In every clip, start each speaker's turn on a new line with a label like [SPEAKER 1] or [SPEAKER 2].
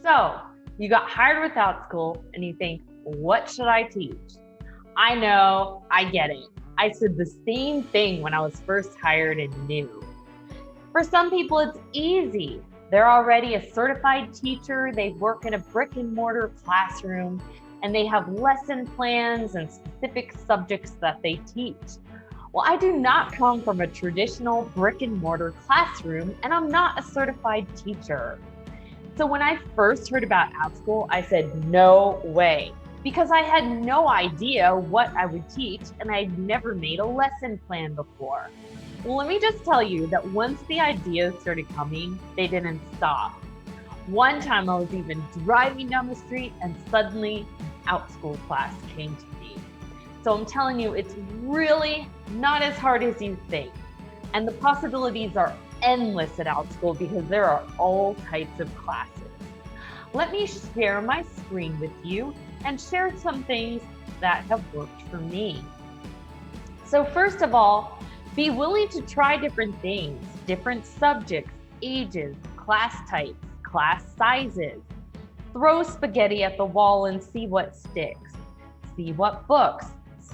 [SPEAKER 1] So you got hired with Outschool and you think, what should I teach? I know, I get it. I said the same thing when I was first hired and new. For some people, it's easy. They're already a certified teacher, they work in a brick and mortar classroom, and they have lesson plans and specific subjects that they teach. Well, I do not come from a traditional brick and mortar classroom, and I'm not a certified teacher. So when I first heard about Outschool, I said, no way, because I had no idea what I would teach, and I'd never made a lesson plan before. Well, let me just tell you that once the ideas started coming, they didn't stop. One time I was even driving down the street and suddenly an Outschool class came to me. So I'm telling you, it's really not as hard as you think. And the possibilities are endless at Outschool because there are all types of classes. Let me share my screen with you and share some things that have worked for me. So first of all, be willing to try different things, different subjects, ages, class types, class sizes. Throw spaghetti at the wall and see what sticks. See what books.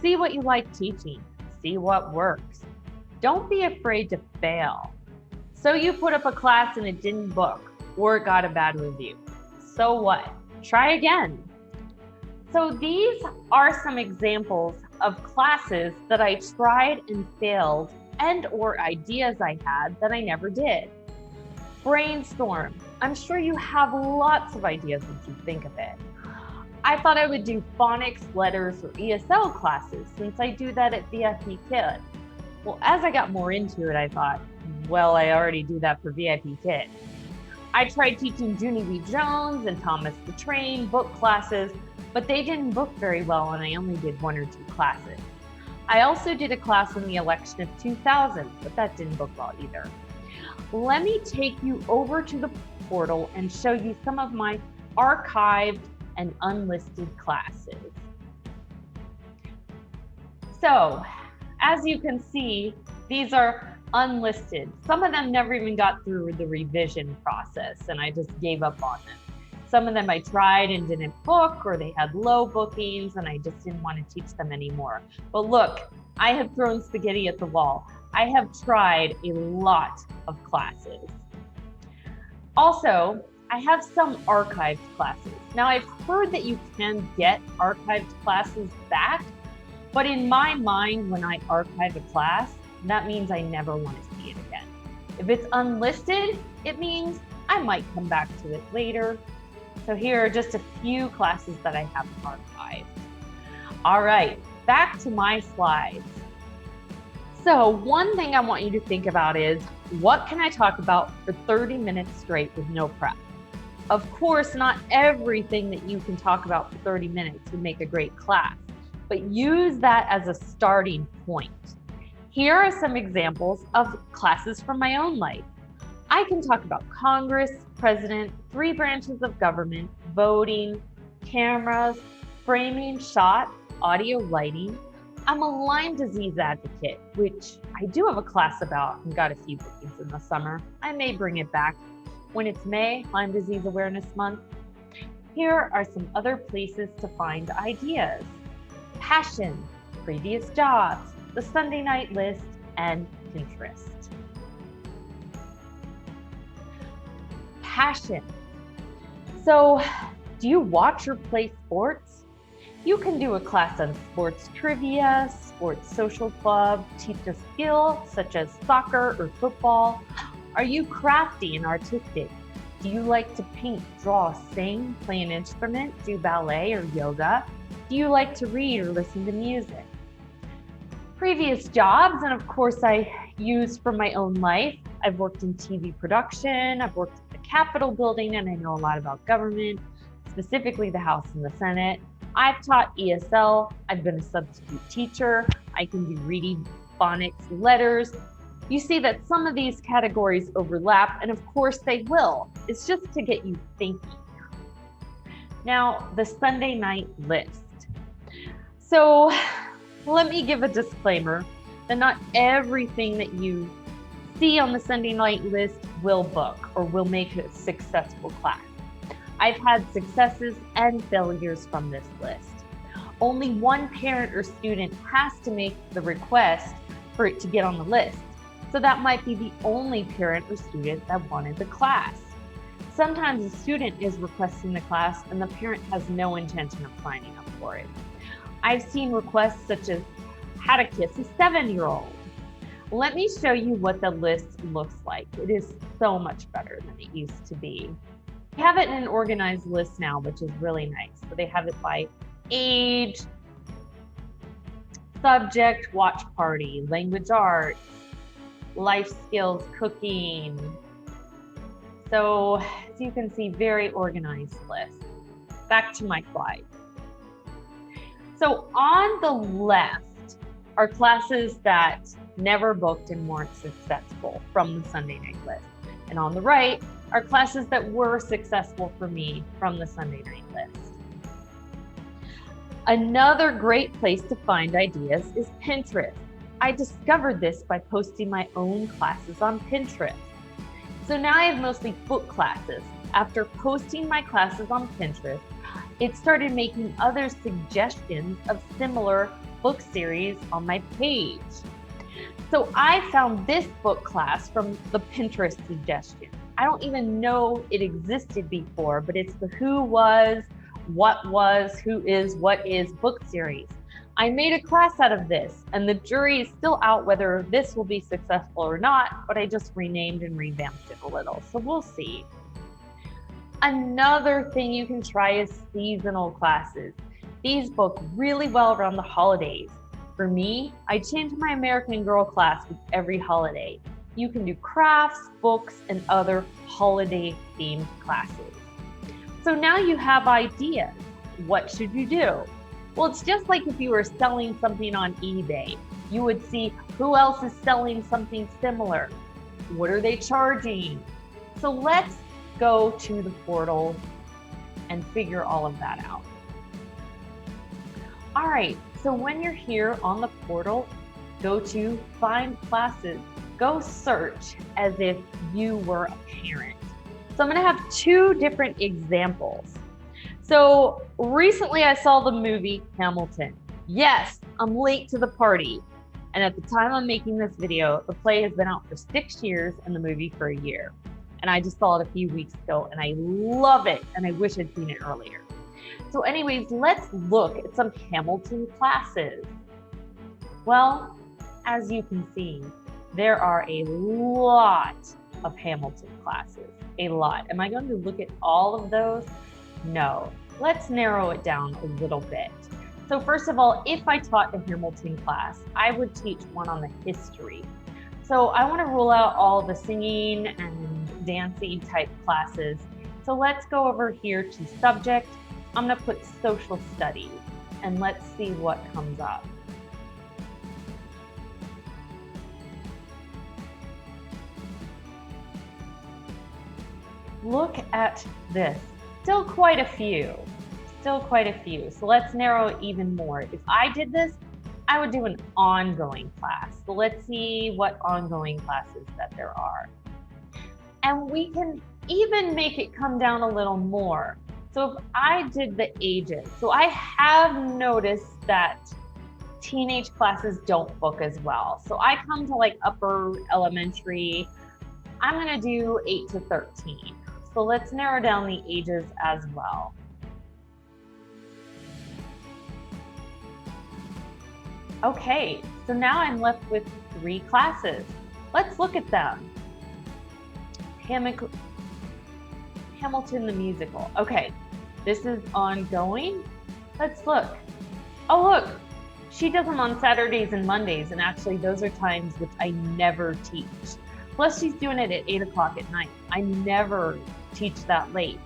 [SPEAKER 1] See what you like teaching. See what works. Don't be afraid to fail. So you put up a class and it didn't book, or it got a bad review. So what? Try again. So these are some examples of classes that I tried and failed, and or ideas I had that I never did. Brainstorm. I'm sure you have lots of ideas once you think of it. I thought I would do phonics, letters, or ESL classes since I do that at VIP Kid. Well, as I got more into it, I thought, well, I already do that for VIP Kid. I tried teaching Junie B. Jones and Thomas the Train book classes, but they didn't book very well and I only did 1 or 2 classes. I also did a class in the election of 2000, but that didn't book well either. Let me take you over to the portal and show you some of my archived and unlisted classes. So, as you can see, these are unlisted. Some of them never even got through the revision process and I just gave up on them. Some of them I tried and didn't book, or they had low bookings and I just didn't want to teach them anymore. But look, I have thrown spaghetti at the wall. I have tried a lot of classes. Also, I have some archived classes. Now I've heard that you can get archived classes back, but in my mind, when I archive a class, that means I never want to see it again. If it's unlisted, it means I might come back to it later. So here are just a few classes that I have archived. All right, back to my slides. So one thing I want you to think about is, what can I talk about for 30 minutes straight with no prep? Of course, not everything that you can talk about for 30 minutes would make a great class, but use that as a starting point. Here are some examples of classes from my own life. I can talk about Congress, President, 3 branches of government, voting, cameras, framing, shot, audio, lighting. I'm a Lyme disease advocate, which I do have a class about and got a few bookings in the summer. I may bring it back when it's May, Lyme Disease Awareness Month. Here are some other places to find ideas. Passion, previous jobs, the Sunday night list, and Pinterest. Passion. So, do you watch or play sports? You can do a class on sports trivia, sports social club, teach a skill such as soccer or football. Are you crafty and artistic? Do you like to paint, draw, sing, play an instrument, do ballet or yoga? Do you like to read or listen to music? Previous jobs, and of course I use from my own life. I've worked in TV production, I've worked at the Capitol building, and I know a lot about government, specifically the House and the Senate. I've taught ESL, I've been a substitute teacher, I can do reading, phonics, letters. You see that some of these categories overlap, and of course they will. It's just to get you thinking. Now, the Sunday night list. So let me give a disclaimer that not everything that you see on the Sunday night list will book or will make a successful class. I've had successes and failures from this list. Only one parent or student has to make the request for it to get on the list. So that might be the only parent or student that wanted the class. Sometimes a student is requesting the class and the parent has no intention of signing up for it. I've seen requests such as how to kiss a 7-year-old. Let me show you what the list looks like. It is so much better than it used to be. They have it in an organized list now, which is really nice. So they have it by age, subject, watch party, language arts, life skills, cooking. So as you can see, very organized list. Back to my slide. So on the left are classes that never booked and weren't successful from the Sunday night list. And on the right are classes that were successful for me from the Sunday night list. Another great place to find ideas is Pinterest. I discovered this by posting my own classes on Pinterest. So now I have mostly book classes. After posting my classes on Pinterest, it started making other suggestions of similar book series on my page. So I found this book class from the Pinterest suggestion. I don't even know it existed before, but it's the Who Was, What Was, Who Is, What Is book series. I made a class out of this, and the jury is still out whether this will be successful or not, but I just renamed and revamped it a little, so we'll see. Another thing you can try is seasonal classes. These book really well around the holidays. For me, I change my American Girl class with every holiday. You can do crafts, books, and other holiday-themed classes. So now you have ideas. What should you do? Well, it's just like if you were selling something on eBay. You would see who else is selling something similar. What are they charging? So let's go to the portal and figure all of that out. All right, so when you're here on the portal, go to Find Classes. Go search as if you were a parent. So I'm gonna have two different examples. So recently I saw the movie Hamilton. Yes, I'm late to the party. And at the time I'm making this video, the play has been out for 6 years and the movie for a year. And I just saw it a few weeks ago and I love it and I wish I'd seen it earlier. So anyways, let's look at some Hamilton classes. Well, as you can see, there are a lot of Hamilton classes, a lot. Am I going to look at all of those? No, let's narrow it down a little bit. So first of all, if I taught a Hamilton class, I would teach one on the history. So I want to rule out all the singing and dancing type classes. So let's go over here to subject. I'm going to put social studies and let's see what comes up. Look at this. Still quite a few. So let's narrow it even more. If I did this, I would do an ongoing class. So let's see what ongoing classes that there are. And we can even make it come down a little more. So if I did the ages, so I have noticed that teenage classes don't book as well. So I come to like upper elementary, I'm gonna do 8 to 13. So let's narrow down the ages as well. Okay, so now I'm left with 3 classes. Let's look at them. Hamilton the musical. Okay, this is ongoing. Let's look. Oh look, she does them on Saturdays and Mondays, and actually those are times which I never teach. Plus she's doing it at 8 o'clock at night. I never teach that late.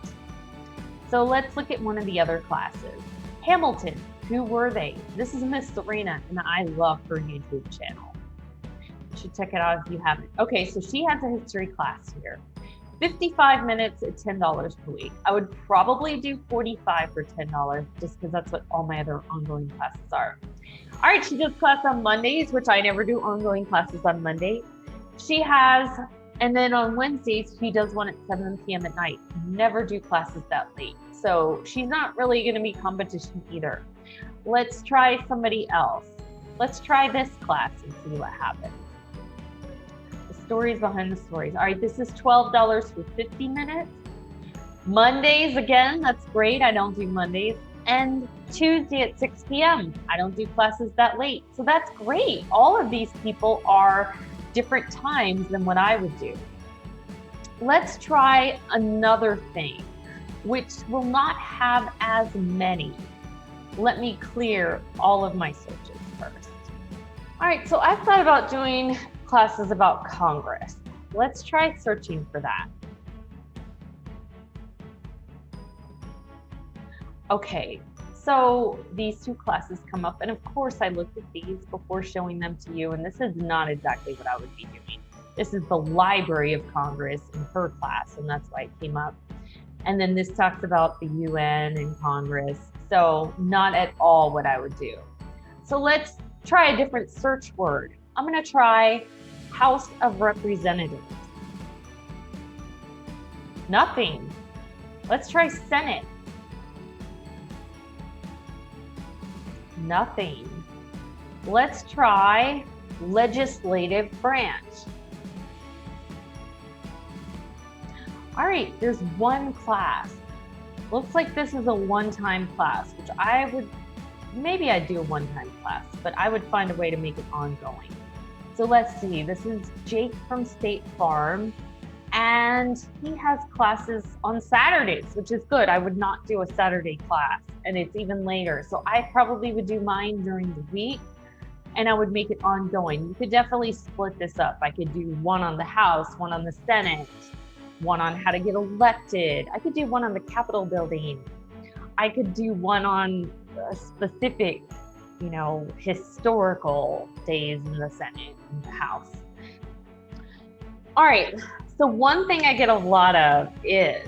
[SPEAKER 1] So let's look at one of the other classes. Hamilton, who were they? This is Miss Serena, and I love her YouTube channel. You should check it out if you haven't. Okay, so she has a history class here. 55 minutes at $10 per week. I would probably do 45 for $10 just because that's what all my other ongoing classes are. All right, she does class on Mondays, which I never do ongoing classes on Monday. She has And then on Wednesdays, she does one at 7 p.m. at night. Never do classes that late. So she's not really going to be competition either. Let's try somebody else. Let's try this class and see what happens. The stories behind the stories. All right, this is $12 for 50 minutes. Mondays, again, that's great. I don't do Mondays. And Tuesday at 6 p.m. I don't do classes that late. So that's great. All of these people are different times than what I would do. Let's try another thing, which will not have as many. Let me clear all of my searches first. All right, so I've thought about doing classes about Congress. Let's try searching for that. Okay, so these two classes come up, and of course I looked at these before showing them to you, and this is not exactly what I would be doing. This is the Library of Congress in her class, and that's why it came up. And then this talks about the UN and Congress, so not at all what I would do. So let's try a different search word. I'm gonna try House of Representatives. Nothing. Let's try Senate. Nothing. Let's try legislative branch. All right, there's one class. Looks like this is a one-time class, which maybe I'd do a one-time class, but I would find a way to make it ongoing. So let's see, this is Jake from State Farm, and he has classes on Saturdays, which is good. I would not do a Saturday class, and it's even later. So I probably would do mine during the week, and I would make it ongoing. You could definitely split this up. I could do one on the House, one on the Senate, one on how to get elected. I could do one on the Capitol building. I could do one on a specific, historical days in the Senate and the House. All right, so one thing I get a lot of is,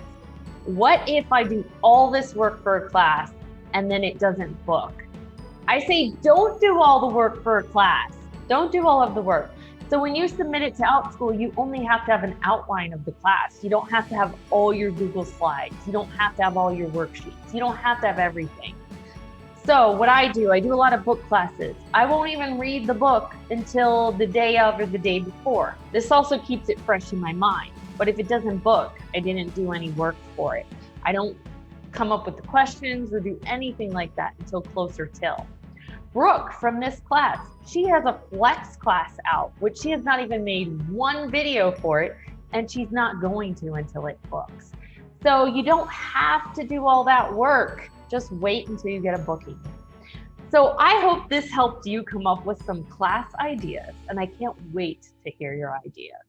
[SPEAKER 1] what if I do all this work for a class and then it doesn't book? I say, don't do all the work for a class. Don't do all of the work. So when you submit it to Outschool, you only have to have an outline of the class. You don't have to have all your Google slides. You don't have to have all your worksheets. You don't have to have everything. So what I do a lot of book classes. I won't even read the book until the day of or the day before. This also keeps it fresh in my mind. But if it doesn't book, I didn't do any work for it. I don't come up with the questions or do anything like that until closer till. Brooke from this class, she has a flex class out, which she has not even made one video for it, and she's not going to until it books. So you don't have to do all that work. Just wait until you get a booking. So I hope this helped you come up with some class ideas, and I can't wait to hear your ideas.